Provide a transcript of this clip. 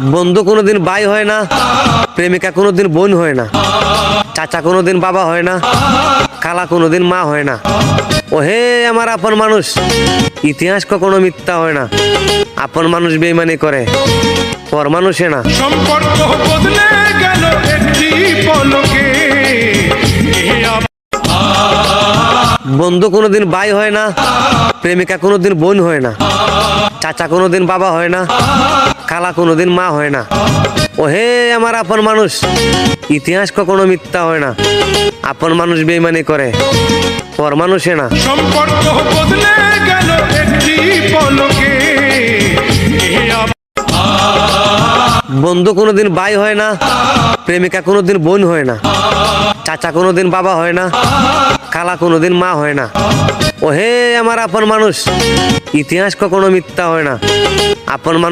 বন্ধু কোনোদিন ভাই হয় না, প্রেমিকা কোনোদিন বোন হয় না, চাচা কোনোদিন বাবা হয় না, খালা কোনোদিন মা হয় না। ও হে আমার আপন মানুষ, ইতিহাস কখনো মিথ্যা হয় না। আপন মানুষ বেইমানি করে, পর মানুষে না। সম্পর্ক বদলে গেল একটি পলকে। বন্ধু কোনোদিন ভাই হয় না, প্রেমিকা কোনোদিন বোন হয় না, চাচা কোনোদিন বাবা হয় না, খালা কোনোদিন মা হয় না। ও হে আমার আপন মানুষ, ইতিহাস কখনো মিথ্যা হয় না। আপন মানুষ বেইমানি করে, পর মানুষে না। সম্পর্ক বদলে গেল একটি পলকে। বন্ধু কোনোদিন ভাই হয় না, প্রেমিকা কোনোদিন বোন হয় না, চাচা কোনোদিন বাবা হয় না, খালা কোনোদিন মা হয় না। ও হে আমার আপন মানুষ, ইতিহাস কখনো মিথ্যা হয় না। আপন মানুষ